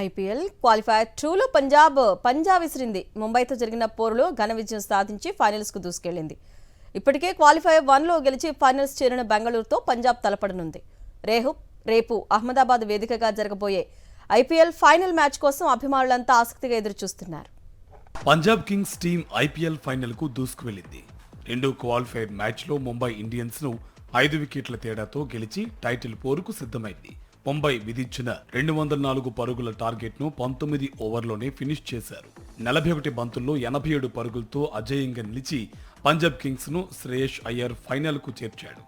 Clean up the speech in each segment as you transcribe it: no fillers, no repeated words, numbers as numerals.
IPL qualifier 2లో పంజాబ్ విసిరింది. ముంబైతో జరిగిన పోరులో ఘన విజయం సాధించి ఫైనల్స్కు దూసుకెళ్లింది. ఇప్పటికే క్వాలిఫైర్ 1లో గెలిచి ఫైనల్స్ చేరిన బెంగళూరుతో పంజాబ్ తలపడనుంది. రేపు అహ్మదాబాద్ వేదికగా జరగబోయే ఐపీఎల్ ఫైనల్ మ్యాచ్ కోసం అభిమానులంతా ఆసక్తిగా ఎదురుచూస్తున్నారు. Punjab Kings team IPL final కు దూసుకువెళ్లింది. రెండో క్వాలిఫైర్ మ్యాచ్ లో ముంబై ఇండియన్స్ ను 5 వికెట్ల తేడాతో గెలిచి టైటిల్ పోరుకు సిద్ధమైంది. ముంబై విధించిన 204 పరుగుల టార్గెట్ ను 19 ఓవర్లోనే ఫినిష్ చేశారు. 41 బంతుల్లో 87 పరుగులతో అజేయంగా నిలిచి పంజాబ్ కింగ్స్ ను శ్రేయస్ అయ్యర్ ఫైనల్ కు చేర్చాడు.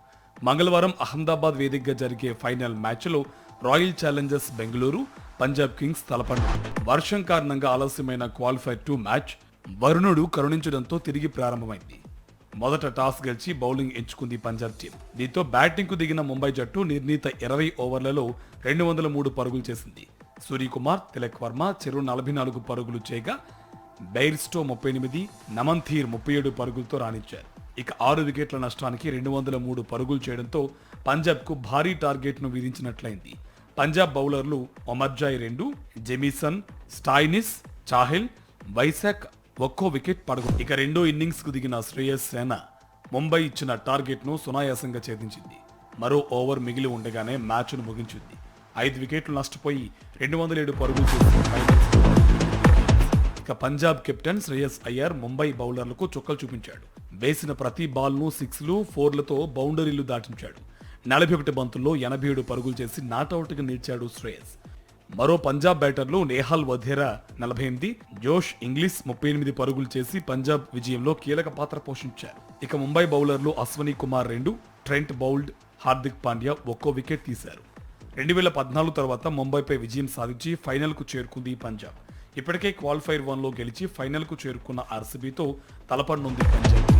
మంగళవారం అహ్మదాబాద్ వేదికగా జరిగే ఫైనల్ మ్యాచ్ లో Royal Challengers Bengaluru, Punjab Kings తలపడనుంది. వర్షం కారణంగా ఆలస్యమైన క్వాలిఫైర్ 2 మ్యాచ్ వరుణుడు కరుణించడంతో తిరిగి ప్రారంభమైంది. మొదట టాస్ గెలిచి బౌలింగ్ ఎంచుకుంది పంజాబ్ టీం. దీంతో బ్యాటింగ్ కు దిగిన ముంబై జట్టు నిర్ణీత 20 ఓవర్లలో 203 పరుగులు చేసింది. సూర్యకుమార్, తిలక్ వర్మ చెరో 44 పరుగులు చేయగా బెయిర్స్టో 38, నమన్థీర్ 37 పరుగులతో రాణించారు. ఇక 6 వికెట్ల నష్టానికి 203 పరుగులు చేయడంతో పంజాబ్ కు భారీ టార్గెట్ ను విధించినట్లయింది. పంజాబ్ బౌలర్లు Omarzai 2, Jamieson, Stoinis, Chahal, Vaishakh ఒక్కో వికెట్ పడగొ. ఇక రెండో ఇన్నింగ్స్ కు దిగిన శ్రేయస్ సేన ముంబై ఇచ్చిన టార్గెట్ ను సునాయాసంగా ఛేదించింది. మరో ఓవర్ మిగిలి ఉండగానే మ్యాచ్ ను ముగించింది. 5 వికెట్లు నష్టపోయి 207 పరుగులు చేసి ఫైనల్స్. ఇక పంజాబ్ కెప్టెన్ శ్రేయస్ అయ్యర్ ముంబై బౌలర్లకు చుక్కలు చూపించాడు. వేసిన ప్రతి బాల్ ను 6లు, 4లతో బౌండరీలు దాటించాడు. 41 బంతుల్లో 87 పరుగులు చేసి నాట్అవుట్ గా నిలిచాడు శ్రేయస్. మరో పంజాబ్ బ్యాటర్లు నేహాల్ వధేరా 48, జోష్ ఇంగ్లీష్ 38 పరుగులు చేసి పంజాబ్ విజయంలో కీలక పాత్ర పోషించారు. ఇక ముంబై బౌలర్లు అశ్వనీ కుమార్ 2, ట్రెంట్ బౌల్డ్, హార్దిక్ పాండ్యా ఒక్కో వికెట్ తీశారు. 2014 తర్వాత ముంబైపై విజయం సాధించి ఫైనల్ కు చేరుకుంది పంజాబ్. ఇప్పటికే క్వాలిఫైర్ 1లో గెలిచి ఫైనల్ కు చేరుకున్న ఆర్సీబీతో తలపడనుంది పంజాబ్.